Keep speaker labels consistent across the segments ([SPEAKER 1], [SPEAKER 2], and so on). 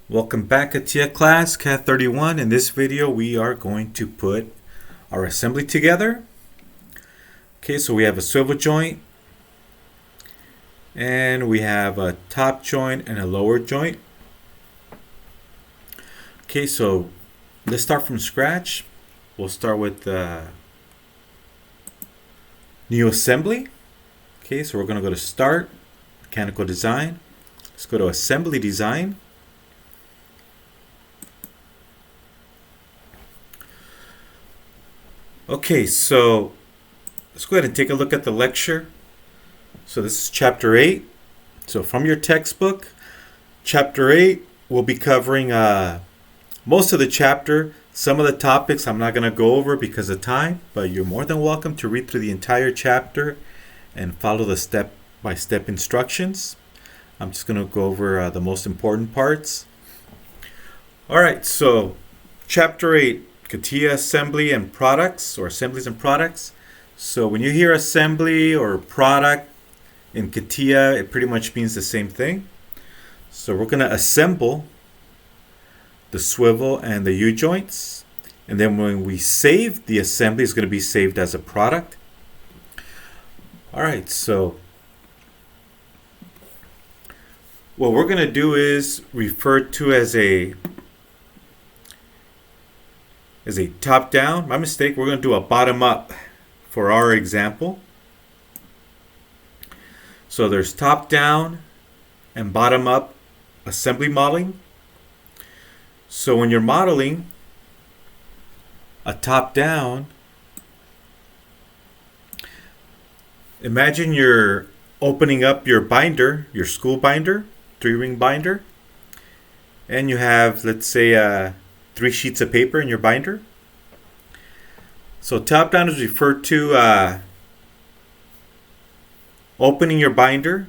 [SPEAKER 1] Welcome back at TIA class, CAT 31. In this video, we are going to put our assembly together. Okay, so we have a swivel joint, and we have a top joint and a lower joint. Okay, so let's start from scratch. We'll start with the new assembly. Okay, so we're going to go to Start, Mechanical Design. Let's go to Assembly Design. Okay, so let's go ahead and take a look at the lecture. So this is Chapter 8. So from your textbook, Chapter 8 will be covering most of the chapter. Some of the topics I'm not going to go over because of time, but you're more than welcome to read through the entire chapter and follow the step-by-step instructions. I'm just going to go over the most important parts. All right, so Chapter 8. CATIA assembly and products, or assemblies and products. So when you hear assembly or product in CATIA, it pretty much means the same thing. So we're going to assemble the swivel and the U-joints. And then when we save, the assembly is going to be saved as a product. All right, so what we're going to do is refer to as a top down. My mistake, we're going to do a bottom up for our example. So there's top down and bottom up assembly modeling. So when you're modeling a top down, imagine you're opening up your binder, your school binder, 3-ring binder, and you have, let's say, 3 sheets of paper in your binder. So top down is referred to opening your binder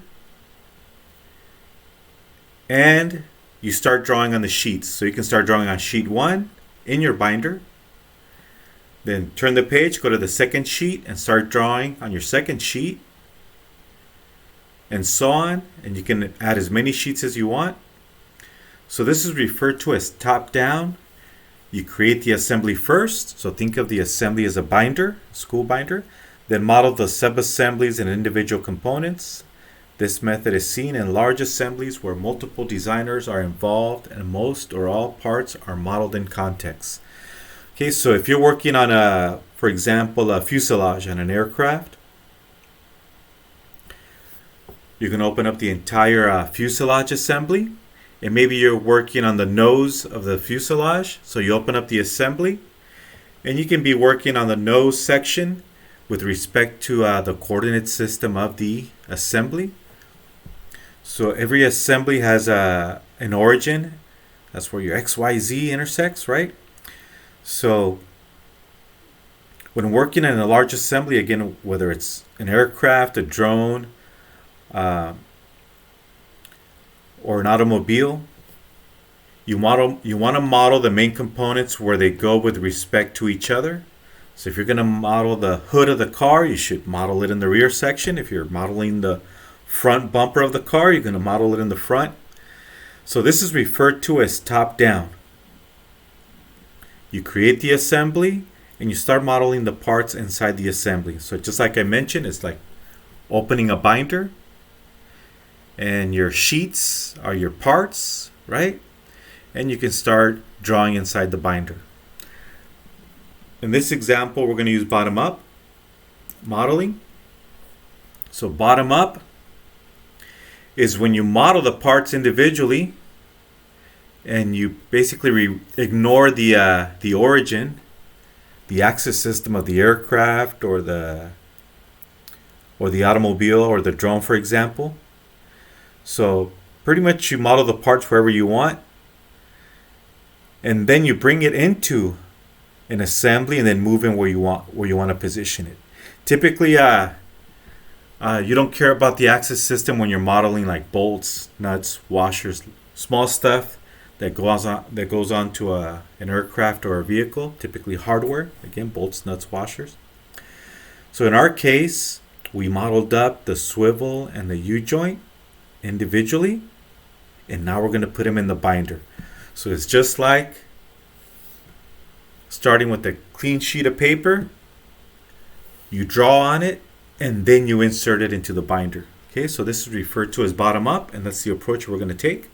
[SPEAKER 1] and you start drawing on the sheets. So you can start drawing on sheet 1 in your binder. Then turn the page, go to the second sheet and start drawing on your second sheet, and so on. And you can add as many sheets as you want. So this is referred to as top down. You create the assembly first, so think of the assembly as a binder, school binder, then model the sub-assemblies and individual components. This method is seen in large assemblies where multiple designers are involved and most or all parts are modeled in context. Okay, so if you're working on for example, a fuselage on an aircraft, you can open up the entire fuselage assembly. And maybe you're working on the nose of the fuselage, so you open up the assembly, and you can be working on the nose section with respect to the coordinate system of the assembly. So every assembly has an origin. That's where your XYZ intersects, right? So when working in a large assembly, again, whether it's an aircraft, a drone, or an automobile, you want to model the main components where they go with respect to each other. So if you're going to model the hood of the car, you should model it in the rear section. If you're modeling the front bumper of the car, you're going to model it in the front. So this is referred to as top down. You create the assembly and you start modeling the parts inside the assembly. So just like I mentioned, it's like opening a binder. And your sheets are your parts, right? And you can start drawing inside the binder. In this example, we're going to use bottom up modeling. So bottom up is when you model the parts individually and you basically ignore the origin, the axis system of the aircraft or the automobile or the drone, for example. So pretty much you model the parts wherever you want, and then you bring it into an assembly and then move in where you want to position it. Typically, you don't care about the axis system when you're modeling like bolts, nuts, washers, small stuff that goes onto an aircraft or a vehicle. Typically hardware, again, bolts, nuts, washers. So in our case, we modeled up the swivel and the U-joint individually, and now we're going to put them in the binder. So it's just like starting with a clean sheet of paper. You draw on it and then you insert it into the binder. Okay, so this is referred to as bottom up, and that's the approach we're going to take.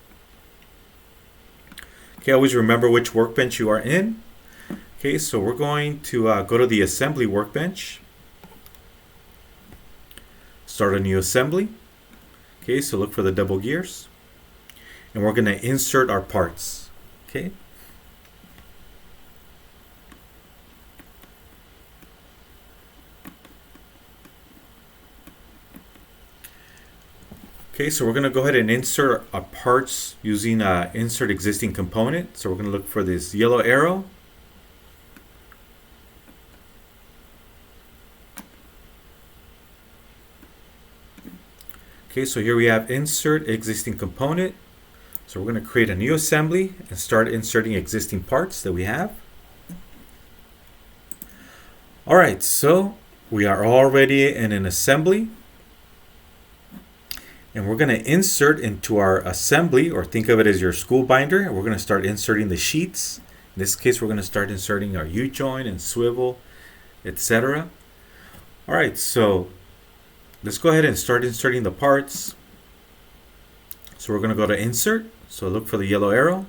[SPEAKER 1] Okay, always remember which workbench you are in. Okay, so we're going to go to the assembly workbench. Start a new assembly. Okay, so look for the double gears. And we're going to insert our parts. Okay. Okay, so we're going to go ahead and insert our parts using insert existing component. So we're going to look for this yellow arrow. Okay, so here we have insert existing component. So we're going to create a new assembly and start inserting existing parts that we have. All right, so we are already in an assembly. And we're going to insert into our assembly, or think of it as your school binder. We're going to start inserting the sheets. In this case, we're going to start inserting our U-joint and swivel, etc. All right, so let's go ahead and start inserting the parts. So we're going to go to insert. So look for the yellow arrow.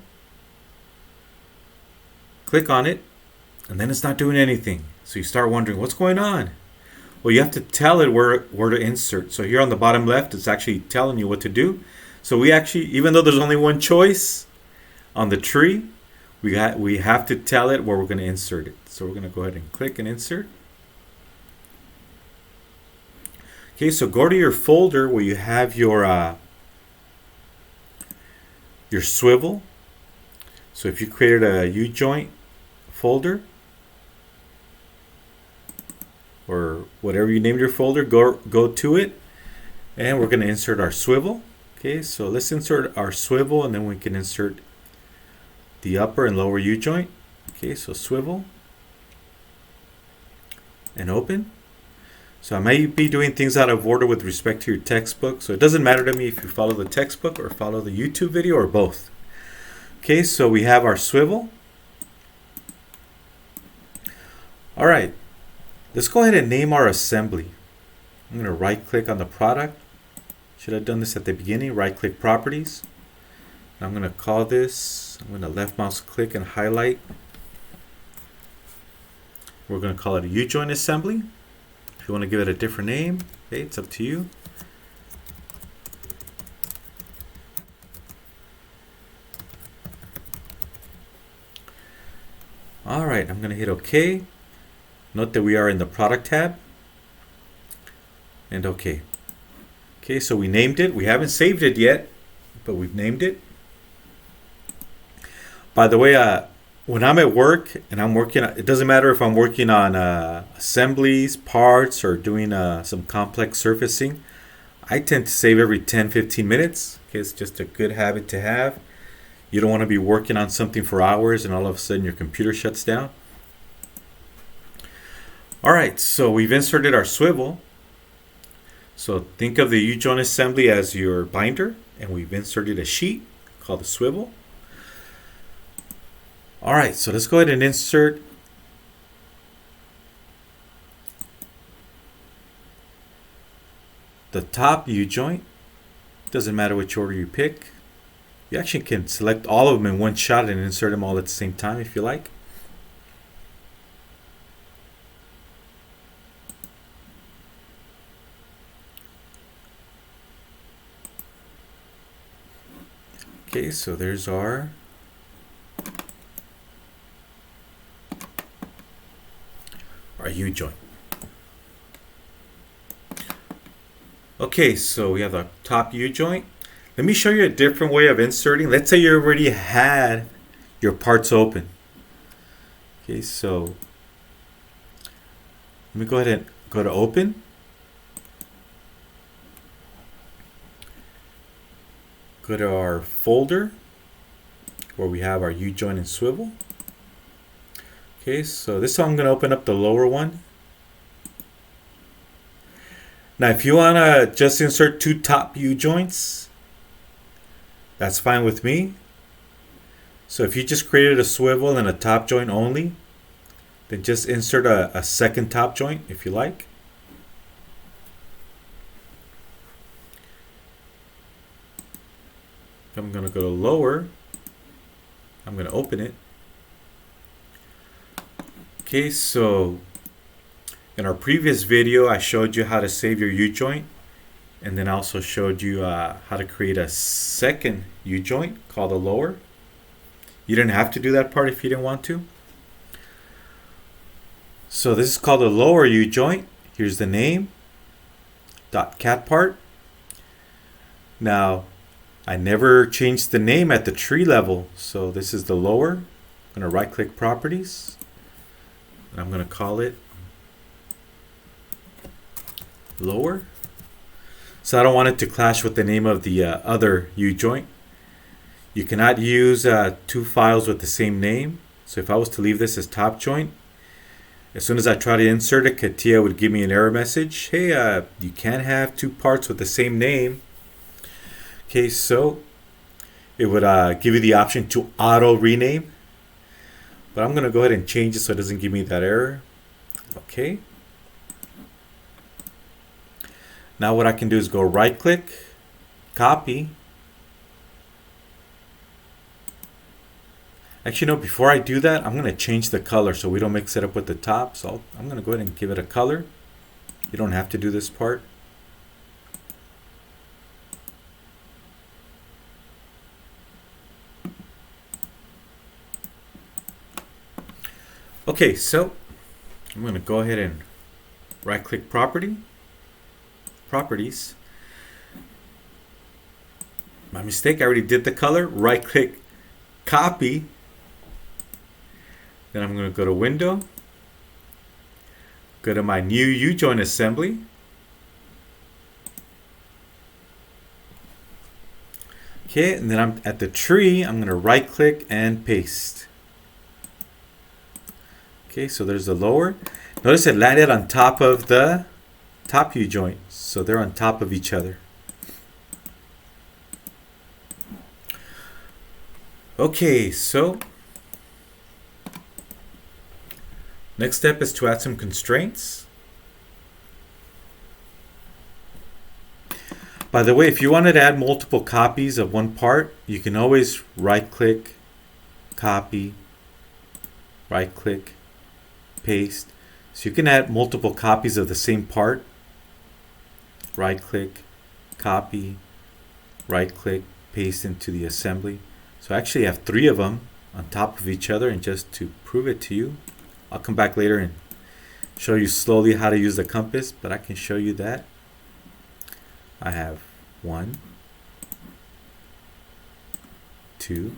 [SPEAKER 1] Click on it, and then it's not doing anything. So you start wondering, what's going on? Well, you have to tell it where to insert. So here on the bottom left, it's actually telling you what to do. So we actually, even though there's only one choice on the tree, we have to tell it where we're going to insert it. So we're going to go ahead and click and insert. Okay, so go to your folder where you have your swivel. So if you created a U-joint folder, or whatever you named your folder, go to it, and we're going to insert our swivel. Okay, so let's insert our swivel, and then we can insert the upper and lower U-joint. Okay, so swivel and open. So I may be doing things out of order with respect to your textbook, so it doesn't matter to me if you follow the textbook or follow the YouTube video or both. Okay, so we have our swivel. All right. Let's go ahead and name our assembly. I'm going to right click on the product. Should have done this at the beginning. Right click properties. I'm going to call this, I'm going to left mouse click and highlight. We're going to call it a U-joint assembly. If you want to give it a different name, okay, it's up to you. All right, I'm going to hit OK. Note that we are in the product tab, and OK. Okay, so we named it. We haven't saved it yet, but we've named it. By the way, when I'm at work and I'm working, it doesn't matter if I'm working on assemblies, parts, or doing some complex surfacing. I tend to save every 10-15 minutes. Okay, it's just a good habit to have. You don't want to be working on something for hours and all of a sudden your computer shuts down. All right, so we've inserted our swivel. So think of the U-joint assembly as your binder, and we've inserted a sheet called the swivel. All right, so let's go ahead and insert the top U-joint. Doesn't matter which order you pick. You actually can select all of them in one shot and insert them all at the same time if you like. Okay, so there's our U-joint. Okay, so we have the top U-joint. Let me show you a different way of inserting. Let's say you already had your parts open. Okay, so let me go ahead and go to open. Go to our folder where we have our U-joint and swivel. Okay, so this time I'm going to open up the lower one. Now, if you want to just insert two top U-joints, that's fine with me. So if you just created a swivel and a top joint only, then just insert a second top joint if you like. I'm going to go to lower. I'm going to open it. Okay, so in our previous video, I showed you how to save your U-joint, and then I also showed you how to create a second U-joint called a lower. You didn't have to do that part if you didn't want to. So this is called a lower U-joint. Here's the name, .cat part. Now, I never changed the name at the tree level, so this is the lower. I'm going to right-click Properties, and I'm going to call it lower. So I don't want it to clash with the name of the other U-joint. You cannot use two files with the same name. So if I was to leave this as top joint, as soon as I try to insert it, CATIA would give me an error message. Hey, you can't have two parts with the same name. Okay, so it would give you the option to auto rename. But I'm going to go ahead and change it so it doesn't give me that error. Okay. Now what I can do is go right click, copy. Actually, no, before I do that, I'm going to change the color so we don't mix it up with the top. So I'm going to go ahead and give it a color. You don't have to do this part. Okay, so I'm going to go ahead and right click Properties. My mistake, I already did the color. Right click, copy. Then I'm going to go to Window. Go to my new U-joint assembly. Okay, and then I'm at the tree. I'm going to right click and paste. Okay, so there's the lower. Notice it landed on top of the top U-joint. So they're on top of each other. Okay, so next step is to add some constraints. By the way, if you wanted to add multiple copies of one part, you can always right click, copy, right click, paste. So you can add multiple copies of the same part. Right click, copy, right click, paste into the assembly. So I actually have 3 of them on top of each other, and just to prove it to you, I'll come back later and show you slowly how to use the compass, but I can show you that. I have 1, 2,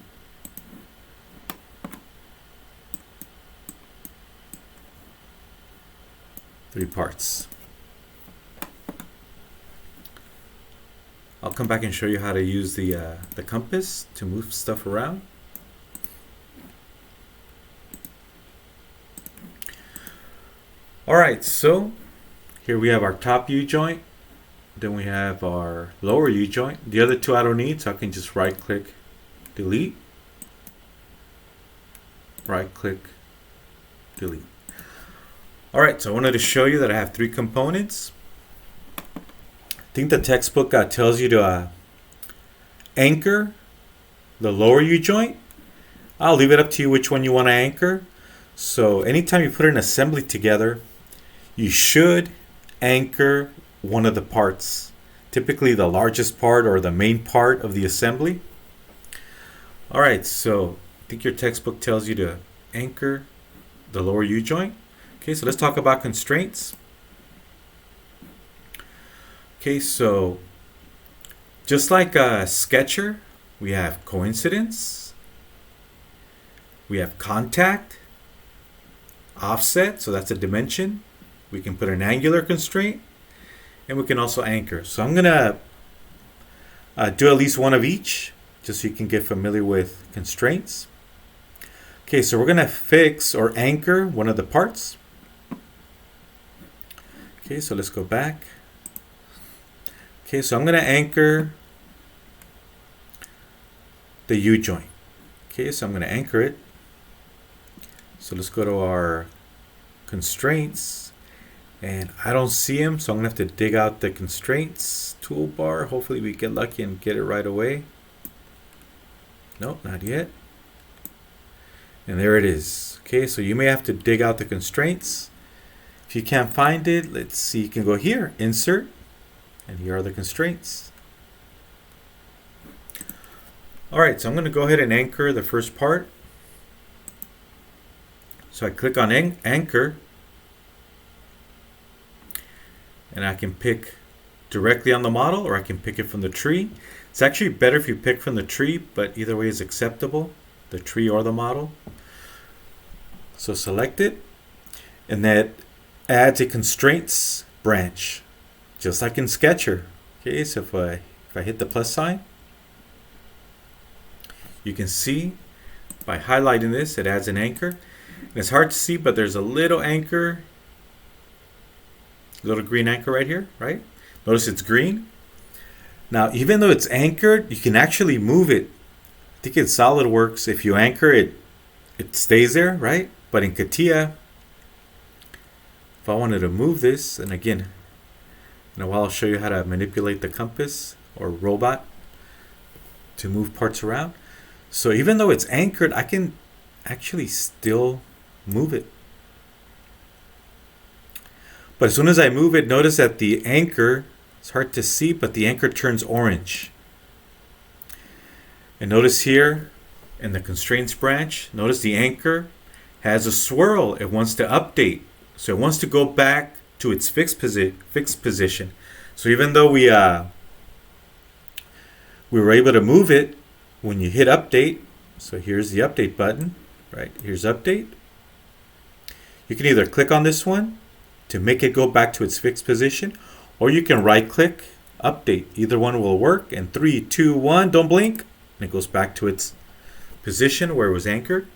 [SPEAKER 1] 3 parts. I'll come back and show you how to use the compass to move stuff around. Alright, so here we have our top U-joint. Then we have our lower U-joint. The other 2 I don't need, so I can just right click, delete. Right click, delete. Alright, so I wanted to show you that I have 3 components. I think the textbook tells you to anchor the lower U-joint. I'll leave it up to you which one you want to anchor. So anytime you put an assembly together, you should anchor one of the parts, typically the largest part or the main part of the assembly. Alright, so I think your textbook tells you to anchor the lower U-joint. Okay, so let's talk about constraints. Okay, so just like a sketcher, we have coincidence, we have contact, offset, so that's a dimension. We can put an angular constraint, and we can also anchor. So I'm going to do at least one of each, just so you can get familiar with constraints. Okay, so we're going to fix or anchor one of the parts. Okay, so let's go back. Okay, so I'm going to anchor the U-joint. Okay, so I'm going to anchor it. So let's go to our constraints, and I don't see them, so I'm going to have to dig out the constraints toolbar. Hopefully we get lucky and get it right away. Nope, not yet. And there it is. Okay, so you may have to dig out the constraints. If you can't find it, let's see, you can go here, insert, and here are the constraints. All right, so I'm going to go ahead and anchor the first part. So I click on anchor, and I can pick directly on the model, or I can pick it from the tree. It's actually better if you pick from the tree, but either way is acceptable, the tree or the model. So select it, and that adds a constraints branch, just like in Sketcher. Okay, so if I hit the plus sign, you can see by highlighting this, it adds an anchor. And it's hard to see, but there's a little anchor, little green anchor right here, right? Notice it's green. Now, even though it's anchored, you can actually move it. I think in SolidWorks, if you anchor it, it stays there, right? But in CATIA, if I wanted to move this, and again, in a while I'll show you how to manipulate the compass or robot to move parts around. So even though it's anchored, I can actually still move it. But as soon as I move it, notice that the anchor, it's hard to see, but the anchor turns orange. And notice here in the constraints branch, notice the anchor has a swirl. It wants to update. So it wants to go back to its fixed position. So even though we were able to move it, when you hit update, so here's the update button, right? Here's update. You can either click on this one to make it go back to its fixed position, or you can right click, update. Either one will work. And 3, 2, 1, don't blink. And it goes back to its position where it was anchored.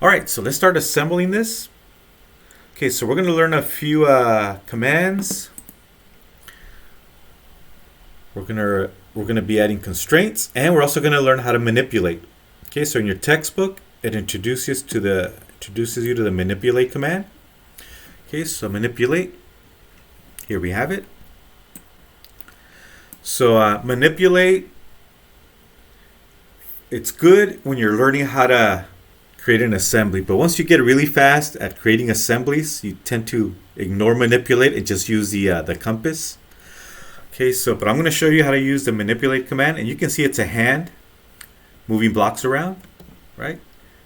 [SPEAKER 1] All right, so let's start assembling this. Okay, so we're going to learn a few commands. We're going to be adding constraints, and we're also going to learn how to manipulate. Okay, so in your textbook, it introduces you to the manipulate command. Okay, so manipulate. Here we have it. So manipulate, it's good when you're learning how to create an assembly, but once you get really fast at creating assemblies, you tend to ignore manipulate and just use the compass. Okay, so but I'm going to show you how to use the manipulate command, and you can see it's a hand moving blocks around, right?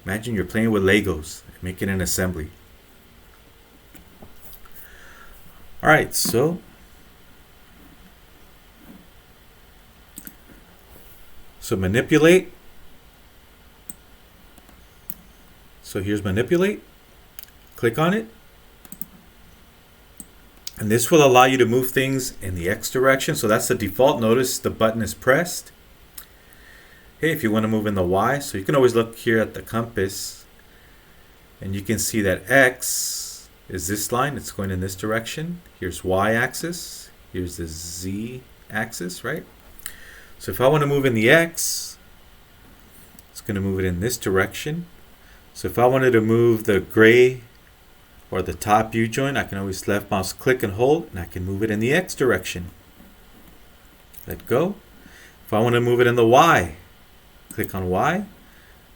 [SPEAKER 1] Imagine you're playing with Legos and making an assembly. All right, so manipulate. So here's manipulate. Click on it. And this will allow you to move things in the X direction. So that's the default. Notice the button is pressed. Hey, if you want to move in the Y, so you can always look here at the compass, and you can see that X is this line. It's going in this direction. Here's Y axis. Here's the Z axis, right? So if I want to move in the X, it's going to move it in this direction. So if I wanted to move the gray or the top U joint, I can always left mouse click and hold, and I can move it in the X direction. Let go. If I want to move it in the Y, click on Y.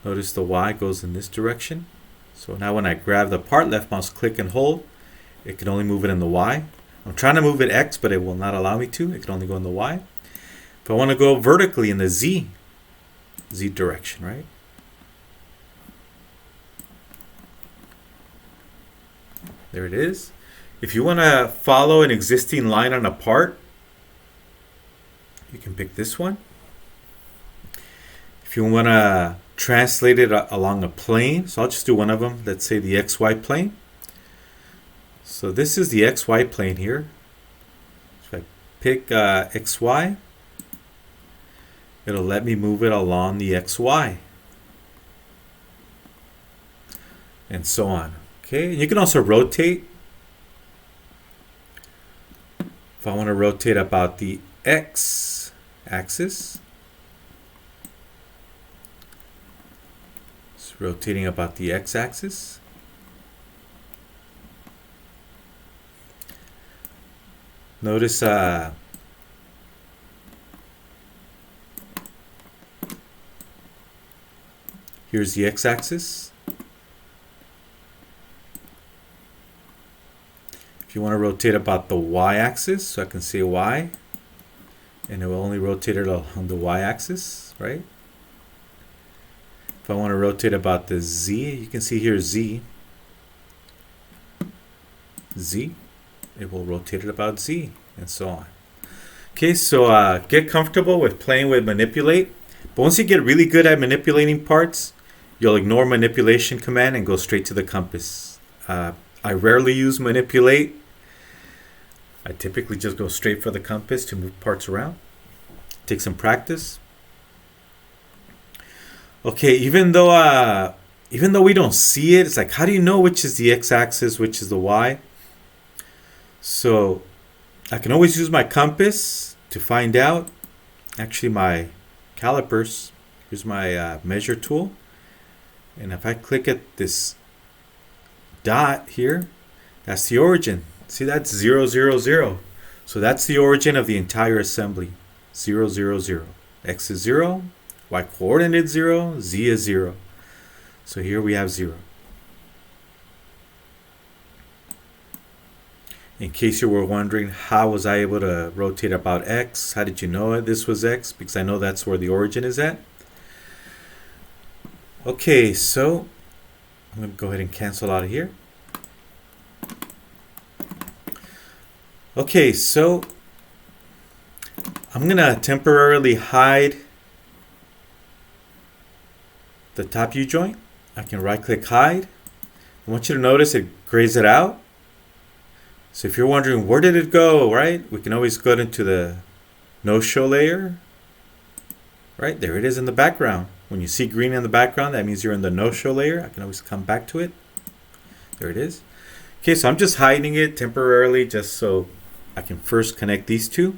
[SPEAKER 1] Notice the Y goes in this direction. So now when I grab the part, left mouse click and hold, it can only move it in the Y. I'm trying to move it X, but it will not allow me to. It can only go in the Y. If I want to go vertically in the Z direction, right? There it is. If you want to follow an existing line on a part, you can pick this one. If you want to translate it along a plane, so I'll just do one of them. Let's say the XY plane. So this is the XY plane here. So I pick XY. It'll let me move it along the XY. And so on. Okay, you can also rotate. If I want to rotate about the X axis, It's rotating about the x-axis. Notice here's the x-axis. If you want to rotate about the y-axis, so I can say y, and it will only rotate it on the y-axis, right? If I want to rotate about the z, you can see here z, it will rotate it about z, and so on. Okay, so get comfortable with playing with manipulate. But once you get really good at manipulating parts, you'll ignore manipulation command and go straight to the compass. I rarely use manipulate. I typically just go straight for the compass to move parts around. Take some practice. Okay, even though we don't see it, it's like, how do you know which is the x-axis, which is the y? So I can always use my compass to find out. Actually, my calipers. Here's my measure tool. And if I click at this dot here, that's the origin. See, that's 0, 0, 0. So that's the origin of the entire assembly. 0, 0, 0. X is 0. Y coordinate 0. Z is 0. So here we have 0. In case you were wondering, how was I able to rotate about X? How did you know this was X? Because I know that's where the origin is at. Okay, so I'm going to go ahead and cancel out of here. Okay, so I'm going to temporarily hide the top U-joint. I can right-click hide. I want you to notice it grays it out. So if you're wondering where did it go, right? We can always go into the no-show layer. Right, there it is in the background. When you see green in the background, that means you're in the no-show layer. I can always come back to it. There it is. Okay, so I'm just hiding it temporarily just so I can first connect these two.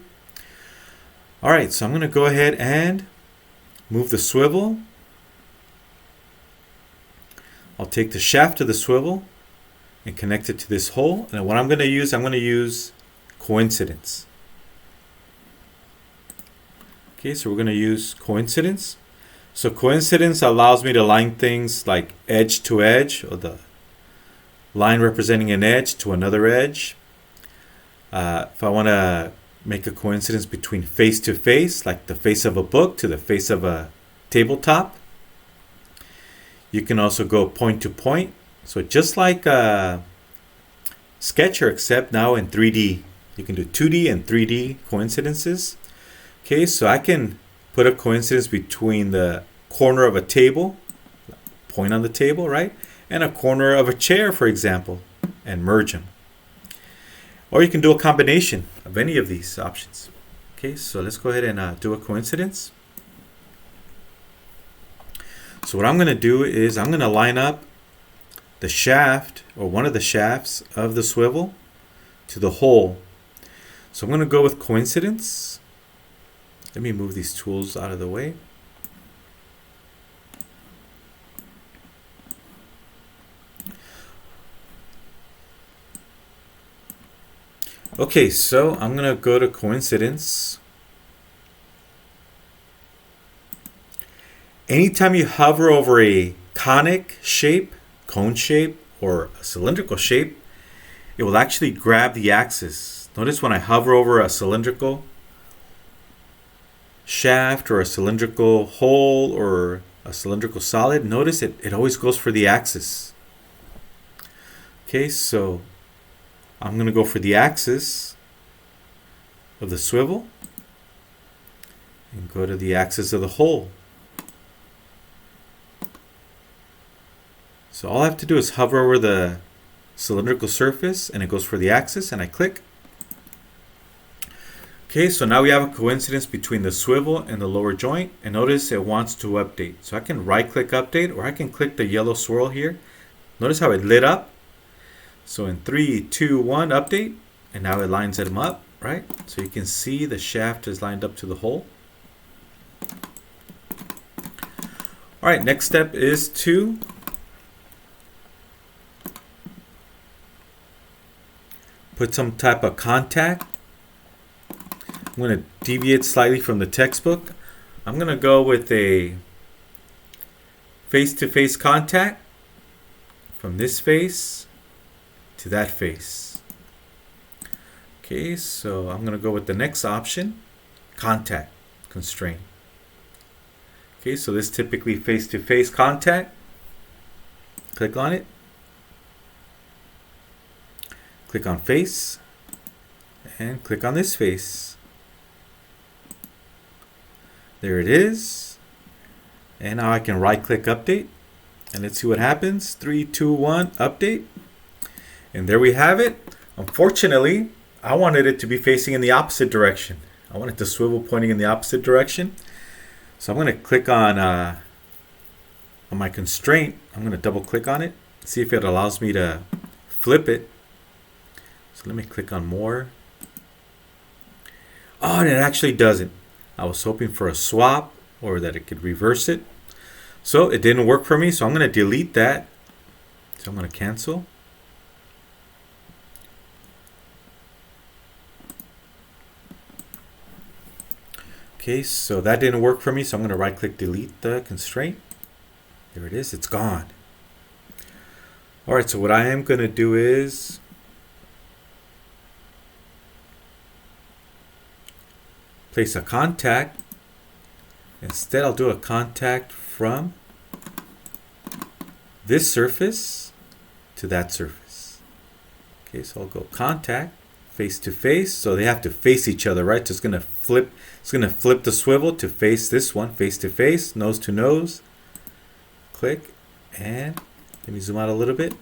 [SPEAKER 1] All right, so I'm going to go ahead and move the swivel. I'll take the shaft of the swivel and connect it to this hole. And what I'm going to use coincidence. Okay, so we're going to use coincidence. So coincidence allows me to line things like edge to edge, or the line representing an edge to another edge. If I want to make a coincidence between face to face, like the face of a book to the face of a tabletop. You can also go point to point. So just like Sketcher, except now in 3D. You can do 2D and 3D coincidences. Okay, so I can put a coincidence between the corner of a table, point on the table, right? And a corner of a chair, for example, and merge them. Or you can do a combination of any of these options. Okay, so let's go ahead and do a coincidence. So what I'm going to do is I'm going to line up the shaft, or one of the shafts of the swivel, to the hole. So I'm going to go with coincidence. Let me move these tools out of the way. Okay, so I'm going to go to coincidence. Anytime you hover over a conic shape, cone shape, or a cylindrical shape, it will actually grab the axis. Notice when I hover over a cylindrical shaft or a cylindrical hole or a cylindrical solid, notice it always goes for the axis. Okay, so I'm going to go for the axis of the swivel and go to the axis of the hole. So all I have to do is hover over the cylindrical surface and it goes for the axis, and I click. Okay, so now we have a coincidence between the swivel and the lower joint, and notice it wants to update. So I can right click update, or I can click the yellow swirl here. Notice how it lit up. So in 3, 2, 1, update, and now it lines them up, right? So you can see the shaft is lined up to the hole. All right, next step is to put some type of contact. I'm going to deviate slightly from the textbook. I'm going to go with a face-to-face contact from this face to that face. Okay, so I'm going to go with the next option, contact constraint. Okay, so this typically face-to-face contact. Click on it. Click on face and click on this face. There it is. And now I can right click update and let's see what happens. 3, 2, 1, update. And there we have it. Unfortunately, I wanted it to be facing in the opposite direction. I wanted the swivel pointing in the opposite direction. So I'm going to click on my constraint. I'm going to double click on it, see if it allows me to flip it. So let me click on more. Oh, and it actually doesn't. I was hoping for a swap or that it could reverse it. So it didn't work for me, so I'm going to delete that. So I'm going to cancel. Okay, so that didn't work for me, so I'm going to right click delete the constraint. There it is, it's gone. All right, so what I am going to do is place a contact. Instead, I'll do a contact from this surface to that surface. Okay, so I'll go contact, face to face. So they have to face each other, right? So it's going to flip. It's going to flip the swivel to face this one, face to face, nose to nose. Click, and let me zoom out a little bit,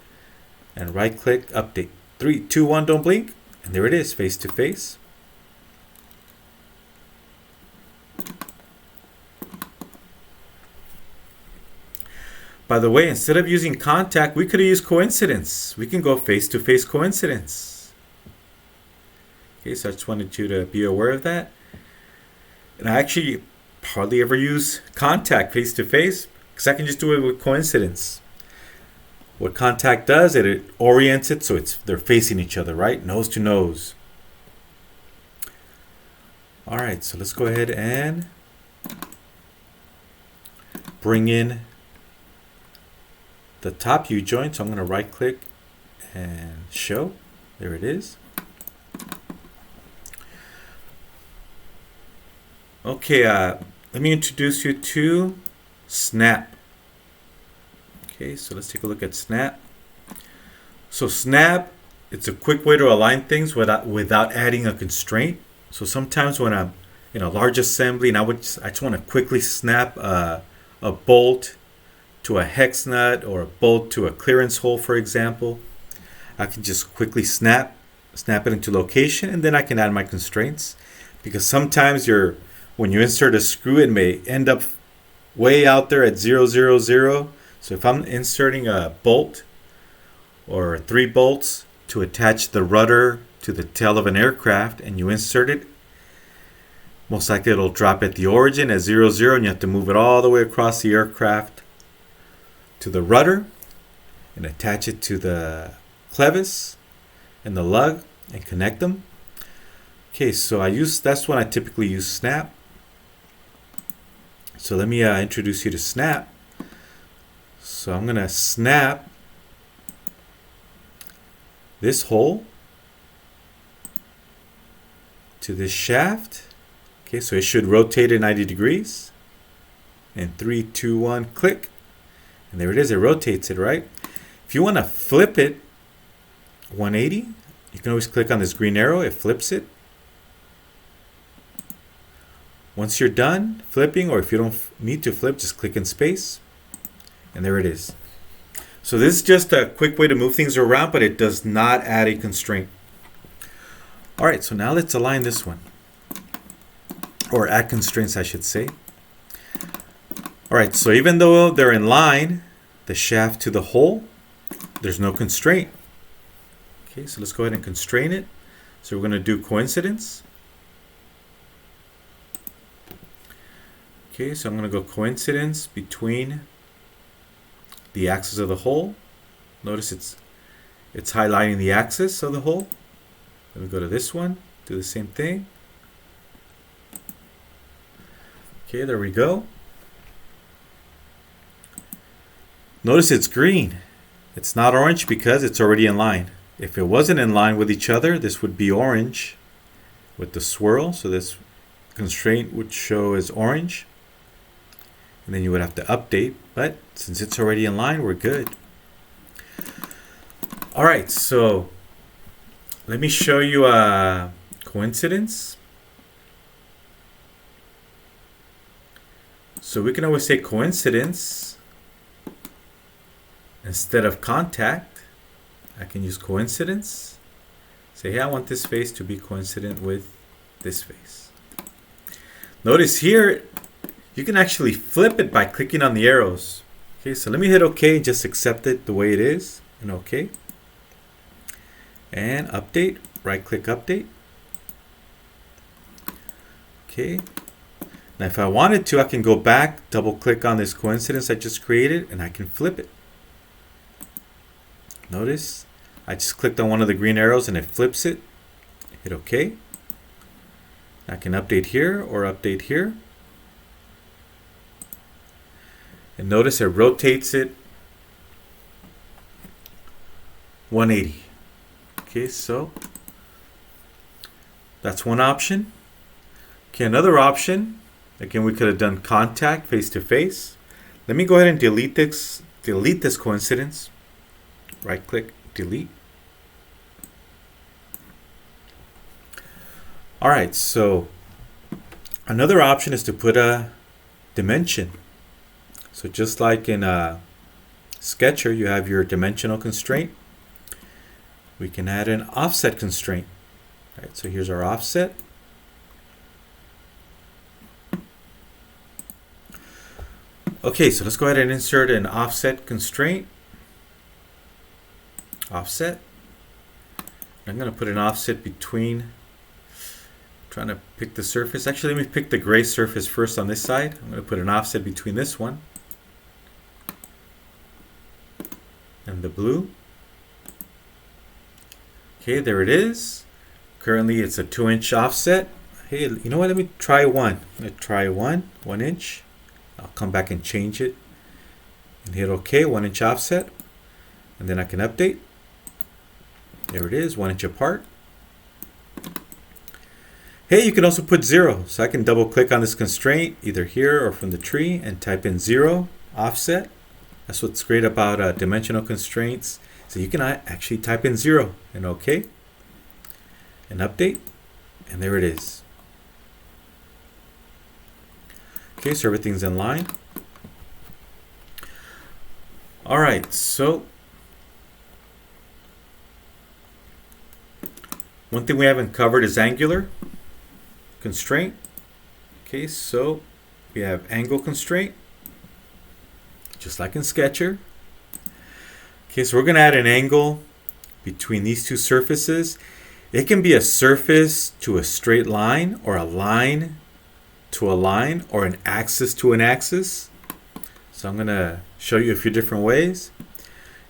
[SPEAKER 1] and right click, update. 3, 2, 1, don't blink, and there it is, face to face. By the way, instead of using contact, we could have used coincidence. We can go face-to-face coincidence. Okay, so I just wanted you to be aware of that. And I actually hardly ever use contact face-to-face because I can just do it with coincidence. What contact does, it orients it so they're facing each other, right? Nose to nose. All right, so let's go ahead and bring in the top U-joint. So I'm going to right click and show. There it is. Okay, let me introduce you to Snap. Okay, so let's take a look at Snap. So Snap, it's a quick way to align things without adding a constraint. So sometimes when I'm in a large assembly and I just want to quickly snap a bolt to a hex nut or a bolt to a clearance hole, for example, I can just quickly snap it into location, and then I can add my constraints. Because sometimes when you insert a screw, it may end up way out there at 0, 0, 0. So if I'm inserting a bolt or 3 bolts to attach the rudder to the tail of an aircraft and you insert it, most likely it'll drop at the origin at 0, 0, and you have to move it all the way across the aircraft to the rudder and attach it to the clevis and the lug and connect them. Okay, so that's when I typically use Snap. So let me introduce you to Snap. So I'm going to snap this hole to this shaft. Okay, so it should rotate at 90 degrees. And 3, 2, 1, click. And there it is, it rotates it, right? If you want to flip it 180, you can always click on this green arrow, it flips it. Once you're done flipping, or if you don't need to flip, just click in space. And there it is. So this is just a quick way to move things around, but it does not add a constraint. All right, so now let's align this one. Or add constraints, I should say. All right, so even though they're in line, the shaft to the hole, there's no constraint. Okay, so let's go ahead and constrain it. So we're going to do coincidence. Okay, so I'm going to go coincidence between the axis of the hole. Notice it's highlighting the axis of the hole. Let me go to this one, do the same thing. Okay, there we go. Notice it's green. It's not orange because it's already in line. If it wasn't in line with each other, this would be orange with the swirl. So this constraint would show as orange. And then you would have to update. But since it's already in line, we're good. All right, so let me show you a coincidence. So we can always say coincidence instead of contact. I can use coincidence. Say, hey, I want this face to be coincident with this face. Notice here, you can actually flip it by clicking on the arrows. Okay, so let me hit OK, just accept it the way it is, and OK. And update, right click update. Okay. Now if I wanted to, I can go back, double click on this coincidence I just created, and I can flip it. Notice, I just clicked on one of the green arrows and it flips it. Hit OK. I can update here or update here. And notice it rotates it 180. Okay, so that's one option. Okay, another option, again, we could have done contact face to face. Let me go ahead and delete this coincidence. Right click, delete. All right, so another option is to put a dimension. So just like in Sketcher, you have your dimensional constraint. We can add an offset constraint. All right, so here's our offset. Okay, so let's go ahead and insert an offset constraint. Offset. I'm going to put an offset between, trying to pick the surface. Actually, let me pick the gray surface first on this side. I'm going to put an offset between this one and the blue. Okay, there it is. Currently, it's a 2-inch offset. Hey, you know what? Let me try one. I'm going to try 1 inch. I'll come back and change it and hit OK, 1-inch offset. And then I can update. There it is, 1 inch apart. Hey, you can also put 0. So I can double click on this constraint, either here or from the tree, and type in 0 offset. That's what's great about dimensional constraints. So you can actually type in 0 and OK. And update. And there it is. Okay, so everything's in line. All right, so one thing we haven't covered is angular constraint. Okay, so we have angle constraint, just like in Sketcher. Okay, so we're going to add an angle between these two surfaces. It can be a surface to a straight line, or a line to a line, or an axis to an axis. So I'm going to show you a few different ways.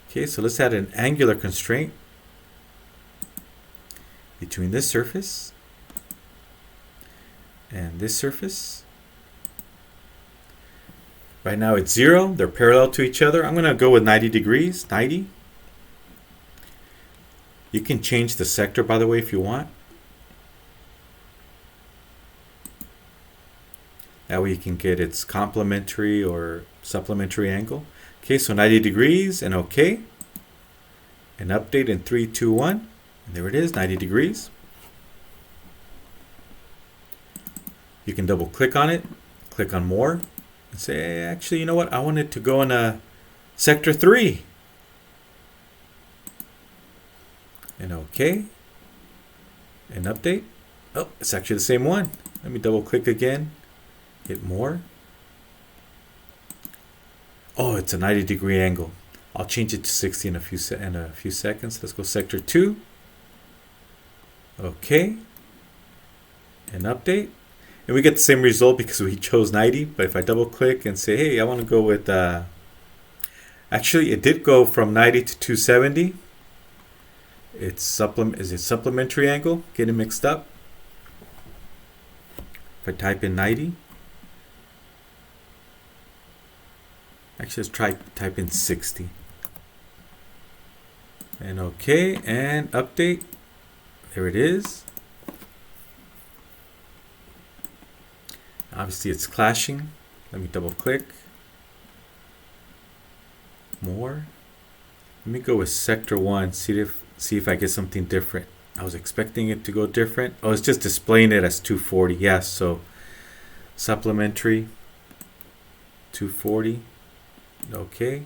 [SPEAKER 1] Okay, so let's add an angular constraint between this surface and this surface. Right now it's 0. They're parallel to each other. I'm going to go with 90 degrees, 90. You can change the sector, by the way, if you want. That way you can get its complementary or supplementary angle. Okay, so 90 degrees and OK. And update in 3, 2, 1. And there it is, 90 degrees. You can double click on it, click on more, and say, hey, actually, you know what? I want it to go in a sector 3. And OK. And update. Oh, it's actually the same one. Let me double click again. Hit more. Oh, it's a 90-degree angle. I'll change it to 60 in a few seconds. Let's go sector 2. OK. And update. And we get the same result because we chose 90. But if I double click and say, hey, I want to go with Actually, it did go from 90 to 270. Is it supplementary angle? Getting mixed up. If I type in 90. Actually, let's try type in 60. And okay, and update. There it is. Obviously, it's clashing. Let me double click. More. Let me go with sector 1. See if I get something different. I was expecting it to go different. Oh, it's just displaying it as 240. Yes, so supplementary 240. Okay.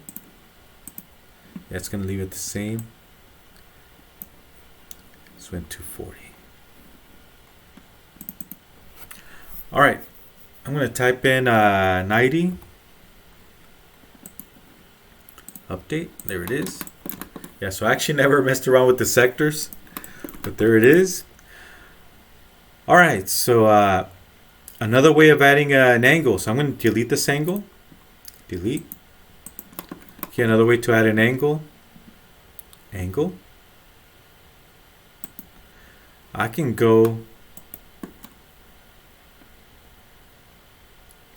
[SPEAKER 1] That's going to leave it the same. This went 240. All right. I'm going to type in 90. Update. There it is. Yeah, so I actually never messed around with the sectors, but there it is. All right, so another way of adding an angle. So I'm going to delete this angle. Delete. Okay, another way to add an angle. Angle. I can go.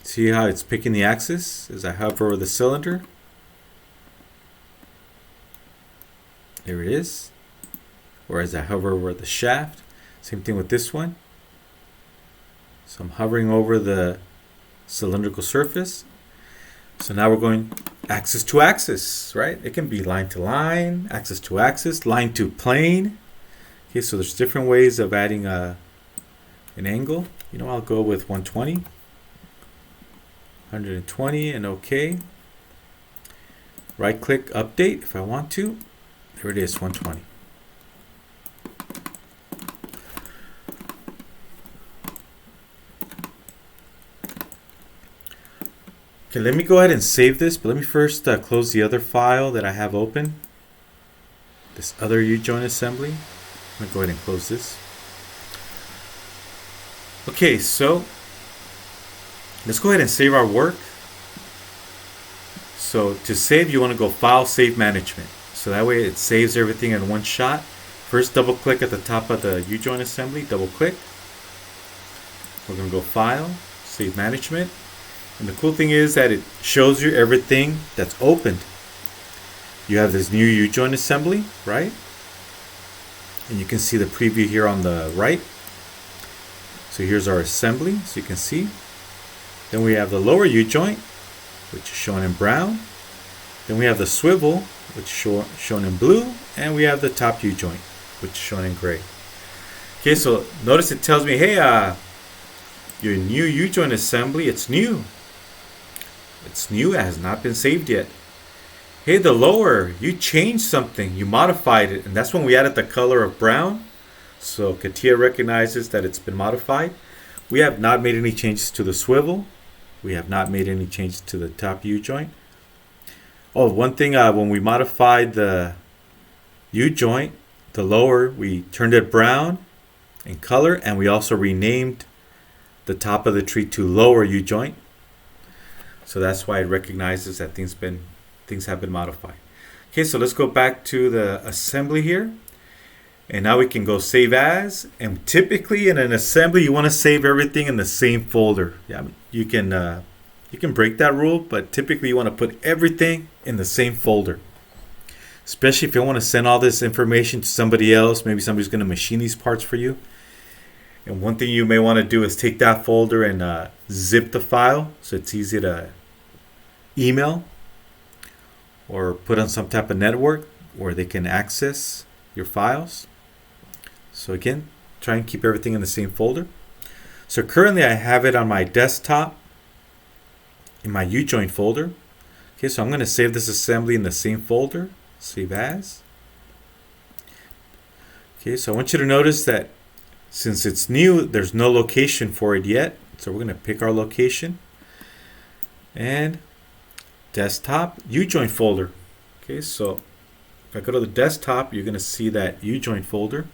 [SPEAKER 1] See how it's picking the axis as I hover over the cylinder. There it is. Or as I hover over the shaft. Same thing with this one. So I'm hovering over the cylindrical surface. So now we're going axis to axis, right? It can be line to line, axis to axis, line to plane. Okay, so there's different ways of adding an angle. You know, I'll go with 120. 120 and OK. Right click, update if I want to. There it is, 120. Okay, let me go ahead and save this, but let me first close the other file that I have open. This other U-joint assembly. I'm going to go ahead and close this. Okay, so let's go ahead and save our work. So to save, you want to go File, Save Management. So that way it saves everything in one shot. First, double click at the top of the U-joint assembly. Double click. We're going to go File, Save Management. And the cool thing is that it shows you everything that's opened. You have this new U-joint assembly, right? And you can see the preview here on the right. So here's our assembly, so you can see. Then we have the lower U-joint, which is shown in brown. Then we have the swivel, which is shown in blue. And we have the top U-joint, which is shown in gray. Okay, so notice it tells me, hey, your new U-joint assembly, it's new. It's new, it has not been saved yet. Hey, the lower, you changed something, you modified it, and that's when we added the color of brown. So CATIA recognizes that it's been modified. We have not made any changes to the swivel. We have not made any changes to the top U-joint. Oh, one thing, when we modified the U-joint, the lower, we turned it brown in color, and we also renamed the top of the tree to lower U-joint. So that's why it recognizes that things have been modified. Okay, so let's go back to the assembly here. And now we can go Save As. And typically in an assembly, you want to save everything in the same folder. Yeah, you can break that rule, but typically you want to put everything in the same folder. Especially if you want to send all this information to somebody else. Maybe somebody's going to machine these parts for you. And one thing you may want to do is take that folder and zip the file so it's easy to email or put on some type of network where they can access your files. So again, try and keep everything in the same folder. So currently I have it on my desktop in my U-joint folder. Okay, so I'm going to save this assembly in the same folder. Save As. Okay, so I want you to notice that since it's new, there's no location for it yet. So we're going to pick our location. And desktop, U-joint folder. Okay, so if I go to the desktop, you're going to see that U-joint folder.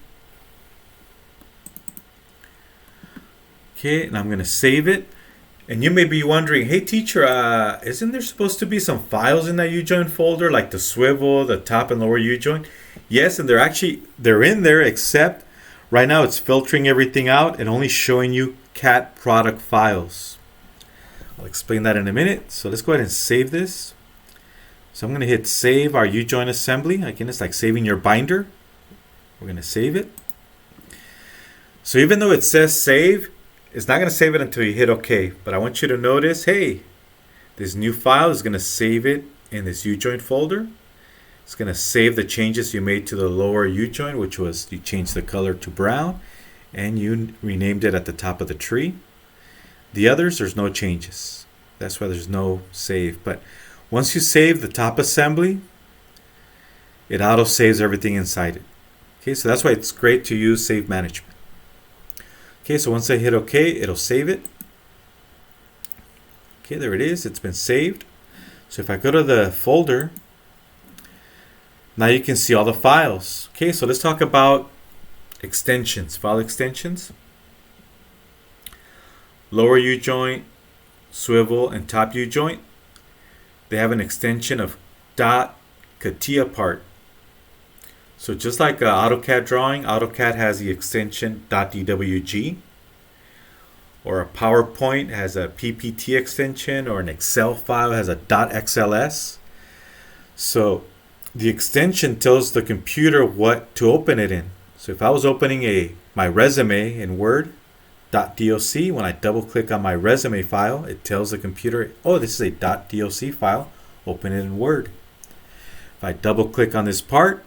[SPEAKER 1] Okay, and I'm going to save it. And you may be wondering, hey teacher, isn't there supposed to be some files in that ujoin folder, like the swivel, the top and lower ujoin? Yes, and they're in there, except right now it's filtering everything out and only showing you cat product files. I'll explain that in a minute. So let's go ahead and save this. So I'm going to hit save our ujoin assembly. Again, it's like saving your binder. We're going to save it. So even though it says save, it's not going to save it until you hit OK. But I want you to notice, hey, this new file is going to save it in this ujoin folder. It's going to save the changes you made to the lower ujoin, which was you changed the color to brown and you renamed it at the top of the tree. The others, there's no changes. That's why there's no save. But once you save the top assembly, it auto saves everything inside it. Okay, so that's why it's great to use Save Management. Okay, so once I hit OK, it'll save it. Okay, there it is. It's been saved. So if I go to the folder, now you can see all the files. Okay, so let's talk about extensions, file extensions. Lower U-joint, swivel, and top U-joint. They have an extension of .CATIA part. So just like AutoCAD drawing, AutoCAD has the extension .dwg, or a PowerPoint has a PPT extension, or an Excel file has a .xls. So the extension tells the computer what to open it in. So if I was opening my resume in Word, .doc, when I double click on my resume file, it tells the computer, oh, this is a .doc file, open it in Word. If I double click on this part,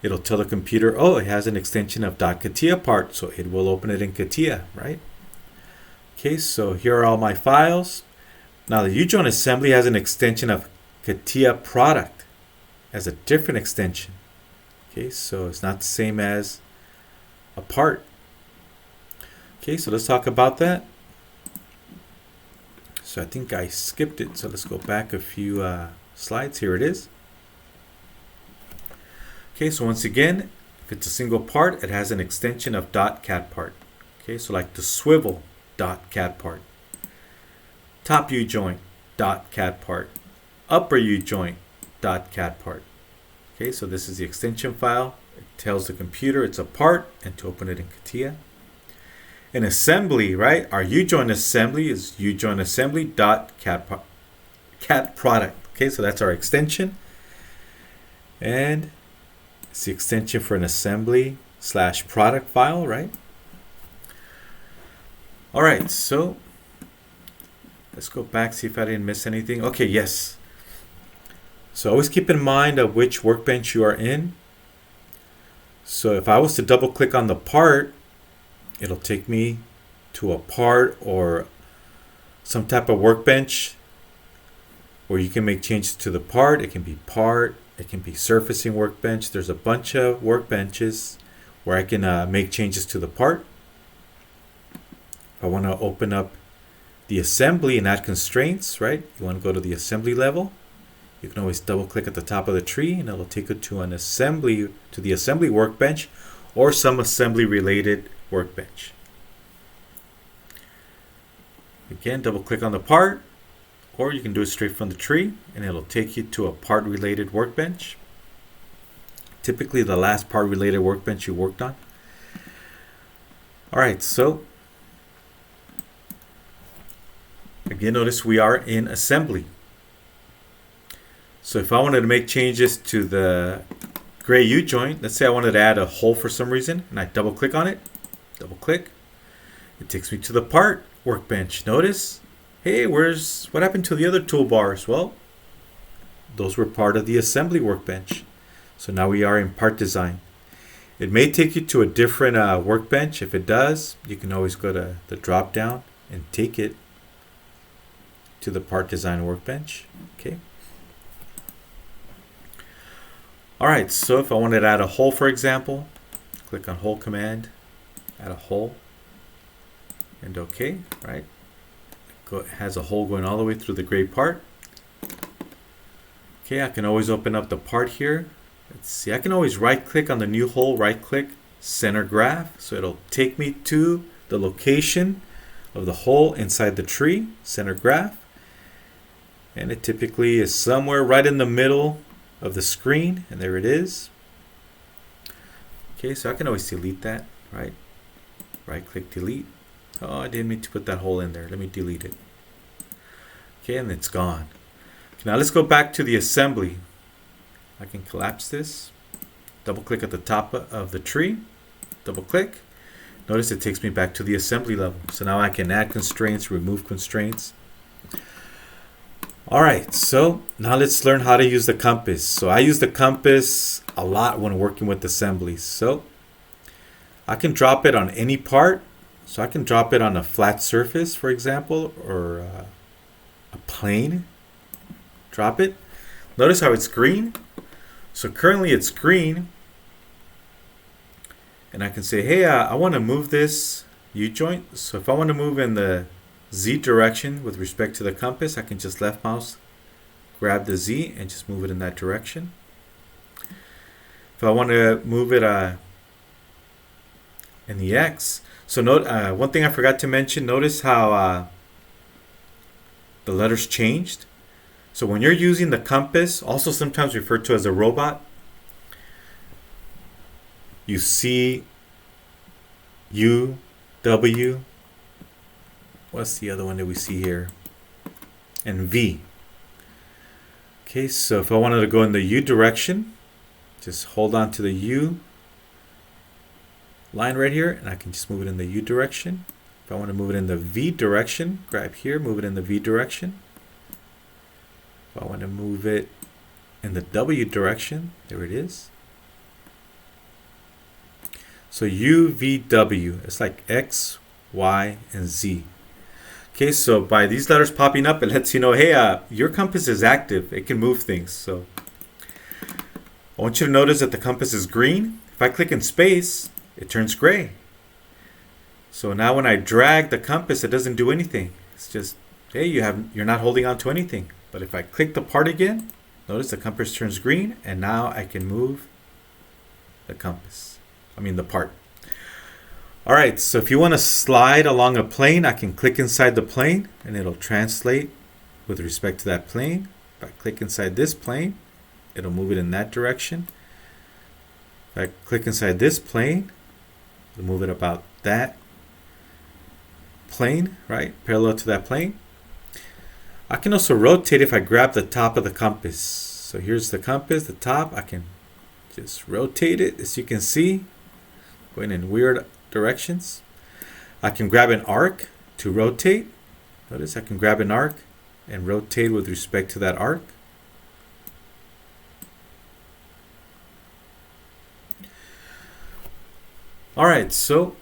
[SPEAKER 1] it'll tell the computer, oh, it has an extension of .CATIA part, so it will open it in CATIA, right? Okay, so here are all my files. Now the ujoin assembly has an extension of CATIA product, as a different extension. Okay, so it's not the same as a part. Okay, so let's talk about that. So I think I skipped it, so let's go back a few slides. Here it is. Okay, so once again, if it's a single part, it has an extension of .cat part. Okay, so like the swivel .cat part, top U-joint .cat part, upper U-joint .cat part. Okay, so this is the extension file. It tells the computer it's a part and to open it in CATIA. An assembly, right? Our U-joint assembly is U-joint assembly .cat product. Okay, so that's our extension. And it's the extension for an assembly / product file, right? All right, so let's go back, see if I didn't miss anything. Okay, yes. So always keep in mind of which workbench you are in. So if I was to double click on the part, it'll take me to a part or some type of workbench where you can make changes to the part. It can be part, it can be surfacing workbench. There's a bunch of workbenches where I can make changes to the part. If I want to open up the assembly and add constraints, right? You want to go to the assembly level. You can always double click at the top of the tree and it'll take you to an assembly, to the assembly workbench or some assembly related workbench. Again, double click on the part, or you can do it straight from the tree and it'll take you to a part related workbench. Typically the last part related workbench you worked on. All right, so again, notice we are in assembly. So if I wanted to make changes to the gray U-joint, let's say I wanted to add a hole for some reason, and I double click on it, double click, it takes me to the part workbench. Notice, hey, what happened to the other toolbars? Well, those were part of the assembly workbench. So now we are in part design. It may take you to a different workbench. If it does, you can always go to the drop down and take it to the part design workbench. Okay. All right, so if I wanted to add a hole, for example, click on hole command, add a hole, and OK, right? It has a hole going all the way through the gray part. Okay, I can always open up the part here. Let's see, I can always right click on the new hole, right click, center graph. So it'll take me to the location of the hole inside the tree, center graph. And it typically is somewhere right in the middle of the screen, and there it is. Okay, so I can always delete that, right? Right click, delete. Oh, I didn't mean to put that hole in there. Let me delete it. Okay, and it's gone. Now let's go back to the assembly. I can collapse this. Double click at the top of the tree. Double click. Notice it takes me back to the assembly level. So now I can add constraints, remove constraints. Alright, so now let's learn how to use the compass. So I use the compass a lot when working with assemblies. So I can drop it on any part. So I can drop it on a flat surface, for example, or a plane. Drop it. Notice how it's green. So currently it's green. And I can say, hey, I want to move this U-joint. So if I want to move in the Z direction with respect to the compass, I can just left mouse, grab the Z, and just move it in that direction. If I want to move it in the X, so note one thing I forgot to mention. Notice how the letters changed. So when you're using the compass, also sometimes referred to as a robot, you see U, W. What's the other one that we see here? And V. Okay, so if I wanted to go in the U direction, just hold on to the U line right here, and I can just move it in the U direction. If I want to move it in the V direction, grab here, move it in the V direction. If I want to move it in the W direction, there it is. So U, V, W. It's like X, Y, and Z. Okay, so by these letters popping up, it lets you know, hey, your compass is active. It can move things. So I want you to notice that the compass is green. If I click in space, it turns gray. So now when I drag the compass, it doesn't do anything. It's just, hey, you're not holding on to anything. But if I click the part again, notice the compass turns green, and now I can move the compass. I mean the part. Alright, so if you want to slide along a plane, I can click inside the plane and it'll translate with respect to that plane. If I click inside this plane, it'll move it in that direction. If I click inside this plane, it'll move it about that plane, right? Parallel to that plane. I can also rotate if I grab the top of the compass. So here's the compass, the top. I can just rotate it, as you can see, going in weird directions. I can grab an arc to rotate. Notice I can grab an arc and rotate with respect to that arc. Alright, so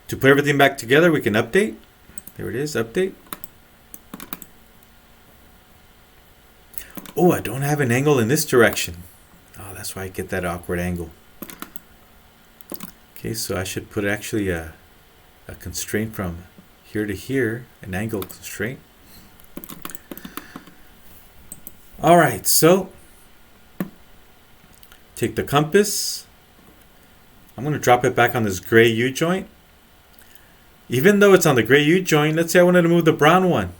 [SPEAKER 1] to put everything back together, we can update. There it is, update. Oh, I don't have an angle in this direction. Oh, that's why I get that awkward angle. Okay, so I should put actually a constraint from here to here, an angle constraint. Alright, so take the compass. I'm going to drop it back on this gray U-joint. Even though it's on the gray U-joint, let's say I wanted to move the brown one.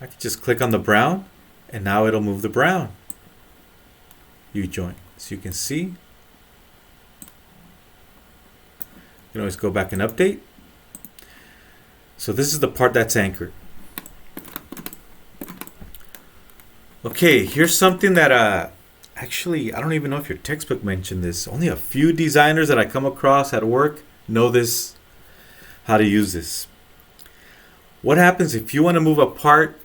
[SPEAKER 1] I could just click on the brown, and now it'll move the brown U-joint. So you can see. You can always go back and update. So this is the part that's anchored. Okay, here's something that actually, I don't even know if your textbook mentioned this. Only a few designers that I come across at work know this, how to use this. What happens if you want to move a part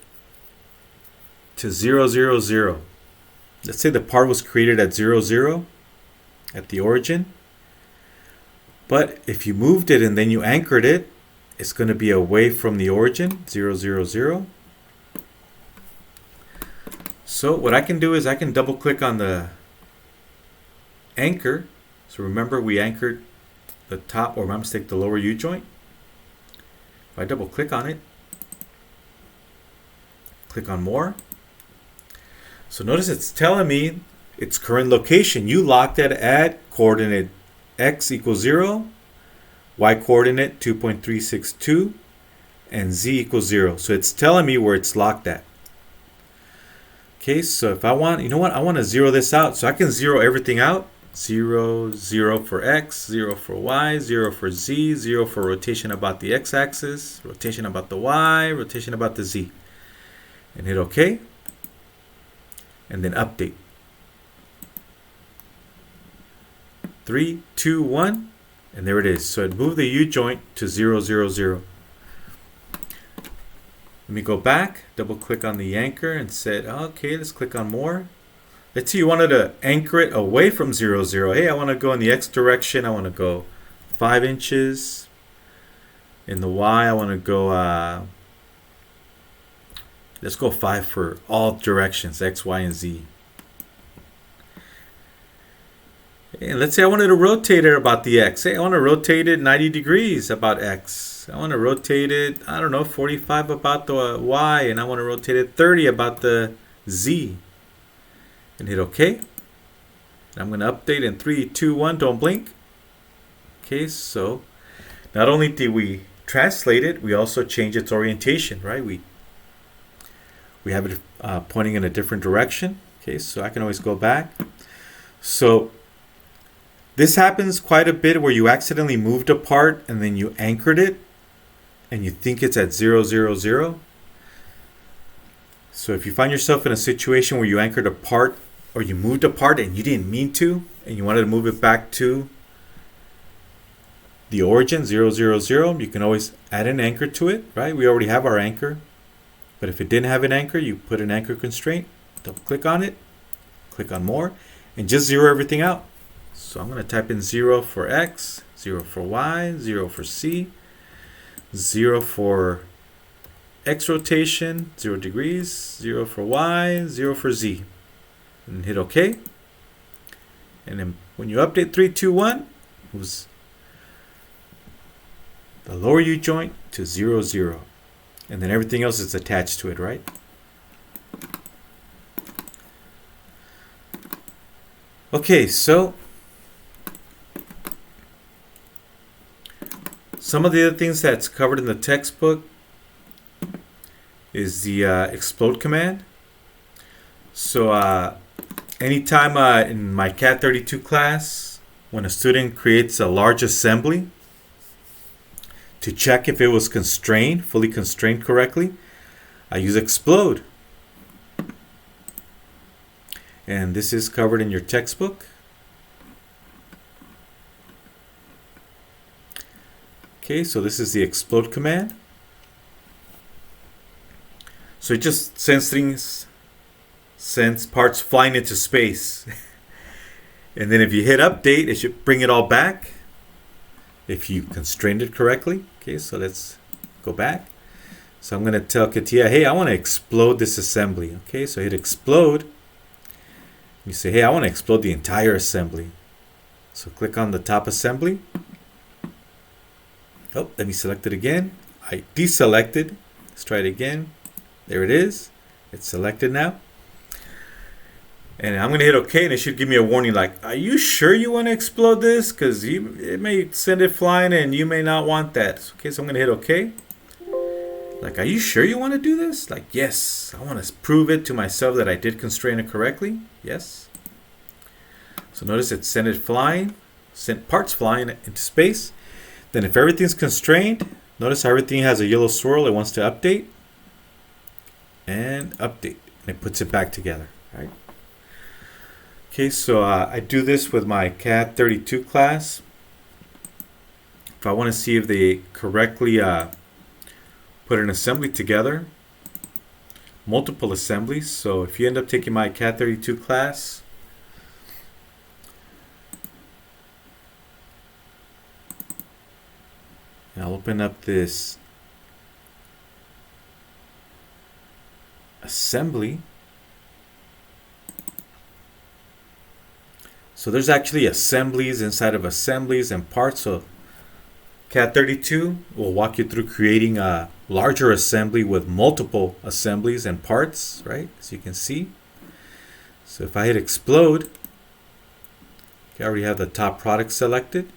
[SPEAKER 1] to 0, 0, 0? Let's say the part was created at 0, 0 at the origin. But if you moved it and then you anchored it, it's going to be away from the origin, 0, 0, 0. So what I can do is I can double click on the anchor. So remember we anchored the top, or my mistake, the lower U-joint. If I double click on it, click on more. So notice it's telling me its current location. You locked it at coordinate x equals 0, y coordinate 2.362, and z equals 0. So it's telling me where it's locked at. Okay, so if I want, you know what, I want to zero this out. So I can zero everything out. 0, 0 for x, 0 for y, 0 for z, 0 for rotation about the x-axis, rotation about the y, rotation about the z. And hit OK. And then update. 3, 2, 1. And there it is. So it moved the U-joint to 0, 0, 0. Let me go back, double click on the anchor and said, okay, let's click on more. Let's see, you wanted to anchor it away from 0, 0. Hey, I want to go in the x direction. I want to go 5 inches. In the y, I want to go, let's go 5 for all directions, x, y, and z. And let's say I wanted to rotate it about the x. Hey, I want to rotate it 90 degrees about x. I want to rotate it, I don't know, 45 about the y, and I want to rotate it 30 about the z. And hit OK. I'm going to update in 3, 2, 1, don't blink. Okay, so not only did we translate it, we also changed its orientation, right? We have it pointing in a different direction. Okay, so I can always go back. So this happens quite a bit where you accidentally moved a part and then you anchored it and you think it's at 0, 0, 0. So if you find yourself in a situation where you anchored a part or you moved a part and you didn't mean to and you wanted to move it back to the origin 0, 0, 0, you can always add an anchor to it, right? We already have our anchor. But if it didn't have an anchor, you put an anchor constraint, double click on it, click on more, and just zero everything out. So I'm going to type in 0 for x, 0 for y, 0 for c, 0 for x rotation, 0 degrees, 0 for y, 0 for z. And hit OK. And then when you update 3, 2, 1, it was the lower U joint to 0, 0. And then everything else is attached to it, right? Okay, so some of the other things that's covered in the textbook is the explode command. So anytime in my CAD 32 class, when a student creates a large assembly, to check if it was constrained, fully constrained correctly, I use explode. And this is covered in your textbook. Okay, so this is the explode command. So it just sends things, sends parts flying into space. And then if you hit update, it should bring it all back if you constrained it correctly. Okay, so let's go back. So I'm going to tell CATIA, hey, I want to explode this assembly. Okay, so hit explode. You say, hey, I want to explode the entire assembly. So click on the top assembly. Oh, let me select it again. I deselected. Let's try it again. There it is. It's selected now. And I'm going to hit OK, and it should give me a warning like, are you sure you want to explode this? Because it may send it flying, and you may not want that. Okay, so I'm going to hit OK. Like, are you sure you want to do this? Like, yes. I want to prove it to myself that I did constrain it correctly. Yes. So notice it sent it flying, sent parts flying into space. Then if everything's constrained, notice how everything has a yellow swirl. It wants to update. And update. And it puts it back together. Right? Okay, so I do this with my CAD 32 class. If I want to see if they correctly put an assembly together, multiple assemblies. So if you end up taking my CAD 32 class, I'll open up this assembly. So there's actually assemblies inside of assemblies and parts. So CAD 32 will walk you through creating a larger assembly with multiple assemblies and parts, right? As you can see. So if I hit explode, okay, I already have the top product selected.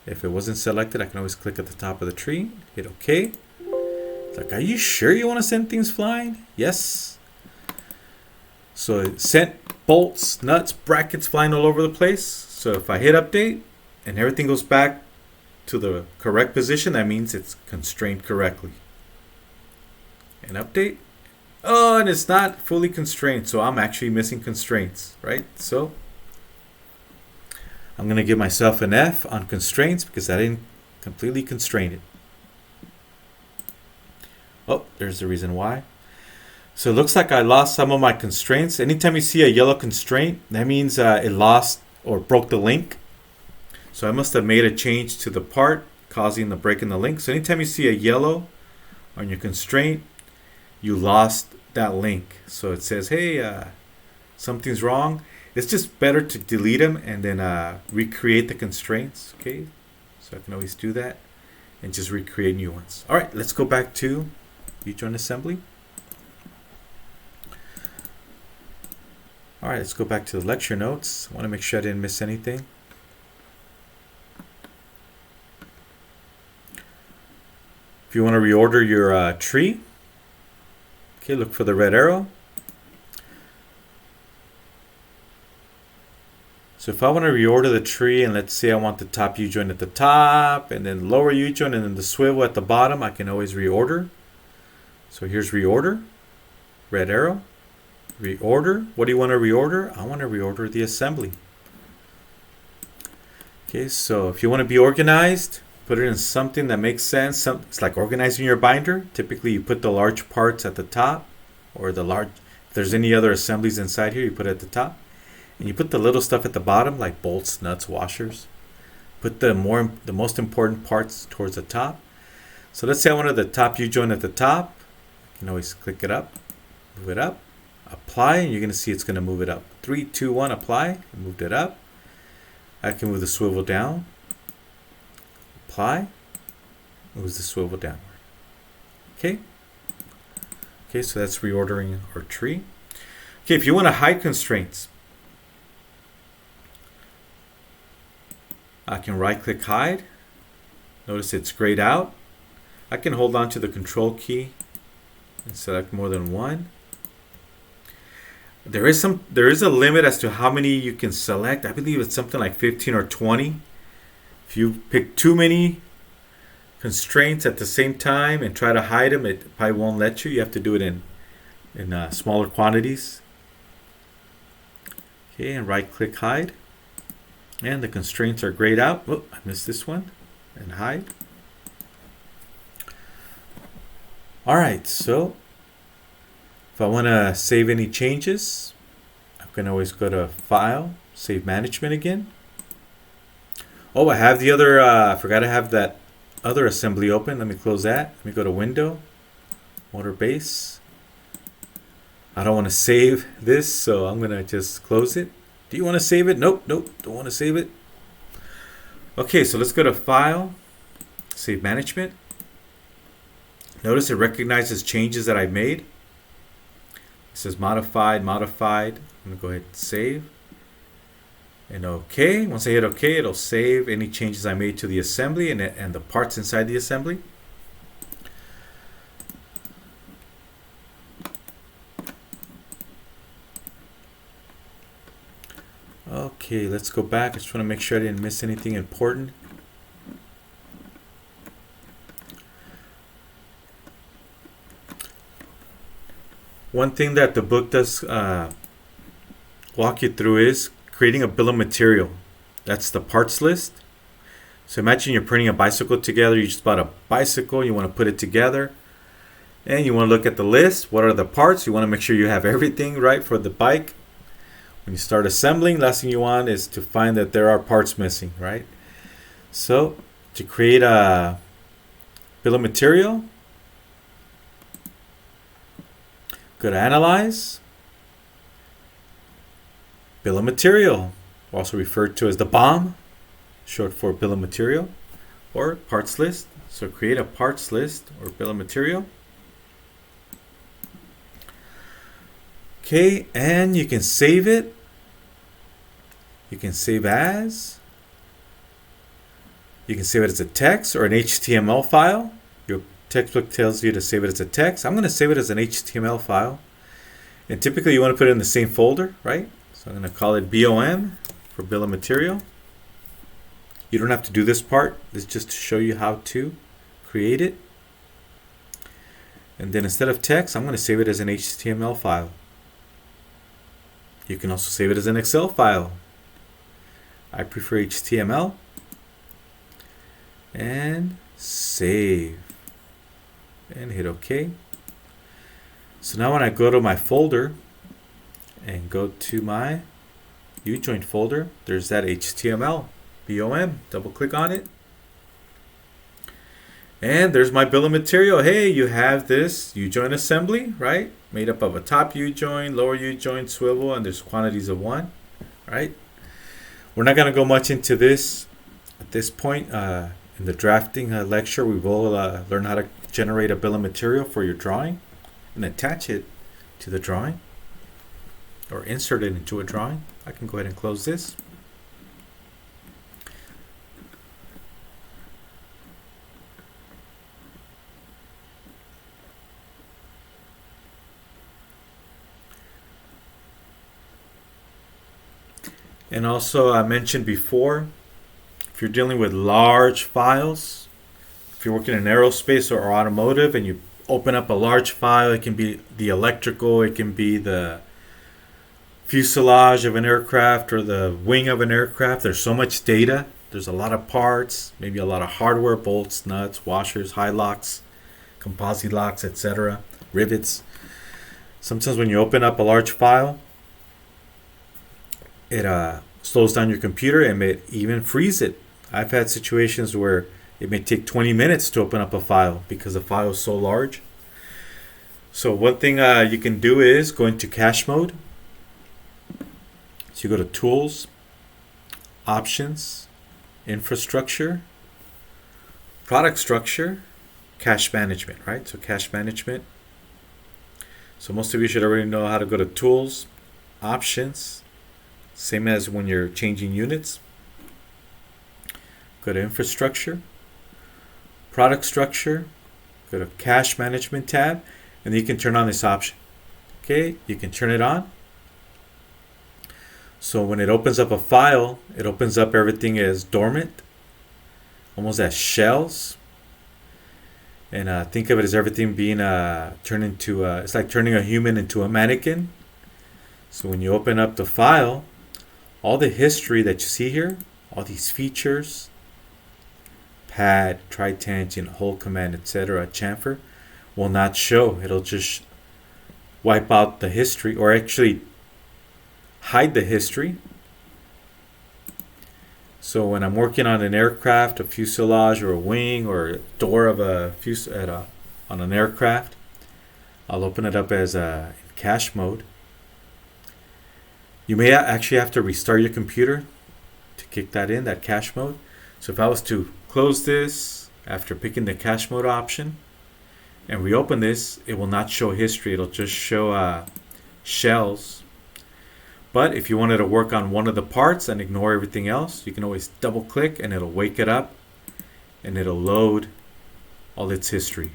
[SPEAKER 1] If it wasn't selected, I can always click at the top of the tree, hit OK. It's like, are you sure you want to send things flying? Yes. So it sent bolts, nuts, brackets flying all over the place. So if I hit update and everything goes back to the correct position, that means it's constrained correctly. And update. Oh, and it's not fully constrained, so I'm actually missing constraints, right? So I'm going to give myself an F on constraints because I didn't completely constrain it. Oh, there's the reason why. So it looks like I lost some of my constraints. Anytime you see a yellow constraint, that means it lost or broke the link. So I must have made a change to the part causing the break in the link. So anytime you see a yellow on your constraint, you lost that link. So it says, hey, something's wrong. It's just better to delete them and then recreate the constraints. Okay, so I can always do that and just recreate new ones. All right, let's go back to U-joint assembly. All right, let's go back to the lecture notes. I want to make sure I didn't miss anything. If you want to reorder your tree, okay, look for the red arrow. So if I want to reorder the tree, and let's say I want the top U-joint at the top, and then lower U-joint, and then the swivel at the bottom, I can always reorder. So here's reorder, red arrow, reorder. What do you want to reorder? I want to reorder the assembly. Okay, so if you want to be organized, put it in something that makes sense. It's like organizing your binder. Typically, you put the large parts at the top, or the large. If there's any other assemblies inside here, you put it at the top, and you put the little stuff at the bottom, like bolts, nuts, washers. Put the most important parts towards the top. So let's say I wanted the top U-joint at the top. You can always click it up, move it up, apply, and you're going to see it's going to move it up. 3, 2, 1, apply. I moved it up. I can move the swivel down. Apply, moves the swivel downward. Okay. Okay, so that's reordering our tree. Okay, if you want to hide constraints, I can right click hide. Notice it's grayed out. I can hold on to the control key and select more than one. There is a limit as to how many you can select. I believe it's something like 15 or 20. If you pick too many constraints at the same time and try to hide them, it probably won't let you. You have to do it in smaller quantities. Okay, and right click hide. And the constraints are grayed out. Oh, I missed this one. And hide. All right, so if I want to save any changes, I can always go to File, Save Management again. Oh, I have the other, I forgot to have that other assembly open. Let me close that. Let me go to Window, Motor Base. I don't want to save this, so I'm going to just close it. Do you want to save it? Nope, nope, don't want to save it. Okay, so let's go to File, Save Management. Notice it recognizes changes that I made. It says modified, modified. I'm going to go ahead and save. And OK. Once I hit OK, it'll save any changes I made to the assembly and the parts inside the assembly. Okay, let's go back. I just want to make sure I didn't miss anything important. One thing that the book does walk you through is creating a bill of material. That's the parts list. So imagine you're putting a bicycle together. You just bought a bicycle. You want to put it together. And you want to look at the list. What are the parts? You want to make sure you have everything right for the bike. When you start assembling, last thing you want is to find that there are parts missing, right? So to create a bill of material, go to Analyze, Bill of Material, also referred to as the BOM, short for Bill of Material, or Parts List. So create a parts list or bill of material. Okay, and you can save it. You can save as. You can save it as a text or an HTML file. Your textbook tells you to save it as a text. I'm going to save it as an HTML file. And typically you want to put it in the same folder, right? So I'm going to call it BOM for bill of material. You don't have to do this part. It's just to show you how to create it. And then instead of text, I'm going to save it as an HTML file. You can also save it as an Excel file. I prefer HTML. And save. And hit OK. So now when I go to my folder and go to my UJoint folder, there's that HTML, BOM. Double click on it. And there's my bill of material. Hey, you have this UJoint assembly, right? Made up of a top UJoint, lower UJoint, swivel, and there's quantities of 1, right? We're not going to go much into this at this point. In the drafting lecture, we will learn how to generate a bill of material for your drawing and attach it to the drawing or insert it into a drawing. I can go ahead and close this. And also, I mentioned before, if you're dealing with large files, if you're working in aerospace or automotive and you open up a large file, it can be the electrical, it can be the fuselage of an aircraft or the wing of an aircraft. There's so much data. There's a lot of parts, maybe a lot of hardware, bolts, nuts, washers, high locks, composite locks, etc., rivets. Sometimes when you open up a large file, it slows down your computer and may even freeze it. I've had situations where it may take 20 minutes to open up a file because the file is so large. So one thing you can do is go into cache mode. So you go to Tools, Options, Infrastructure, Product Structure, Cache Management, right? So cache management. So most of you should already know how to go to Tools, Options, same as when you're changing units. Go to Infrastructure, Product Structure, go to Cache Management tab, and you can turn on this option. Okay, you can turn it on. So when it opens up a file, it opens up everything as dormant, almost as shells. And think of it as everything being turned into, it's like turning a human into a mannequin. So when you open up the file, all the history that you see here, all these features, pad, tritangent, whole command, etc., chamfer, will not show. It'll just wipe out the history, or actually hide the history. So when I'm working on an aircraft, a fuselage or a wing or a door of a on an aircraft, I'll open it up as in cache mode. You may actually have to restart your computer to kick that in, that cache mode. So if I was to close this after picking the cache mode option and reopen this, it will not show history. It'll just show shells. But if you wanted to work on one of the parts and ignore everything else, you can always double click and it'll wake it up and it'll load all its history,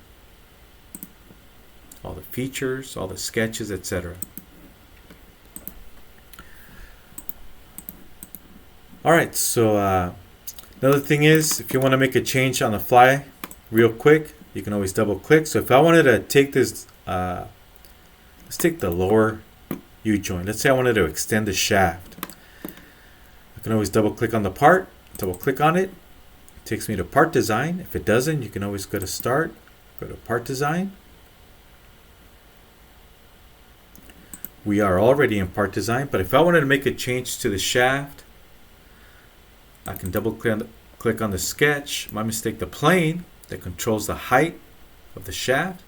[SPEAKER 1] all the features, all the sketches, etc. Alright, so another thing is, if you want to make a change on the fly real quick, you can always double click. So if I wanted to take this, let's take the lower U-joint. Let's say I wanted to extend the shaft. I can always double click on the part, double click on it. It takes me to part design. If it doesn't, you can always go to start, go to part design. We are already in part design, but if I wanted to make a change to the shaft, I can double click on the sketch, my mistake, the plane that controls the height of the shaft.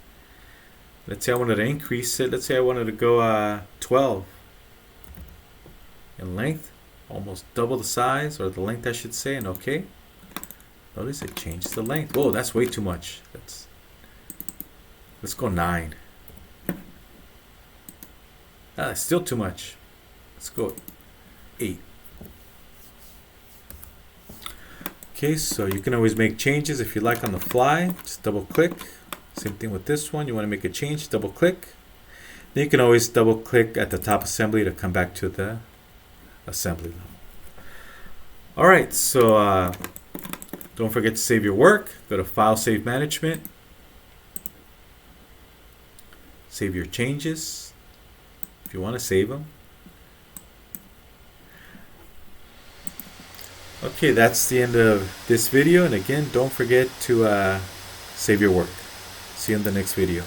[SPEAKER 1] Let's say I wanted to increase it. Let's say I wanted to go 12 in length, almost double the size, or the length I should say, and OK. Notice it changes the length. Whoa, that's way too much. Let's go 9. That's still too much. Let's go 8. Okay, so you can always make changes if you like on the fly. Just double click. Same thing with this one. You want to make a change, double click. Then you can always double click at the top assembly to come back to the assembly level. All right, so don't forget to save your work. Go to File, Save Management. Save your changes if you want to save them. Okay, that's the end of this video. And again, don't forget to save your work. See you in the next video.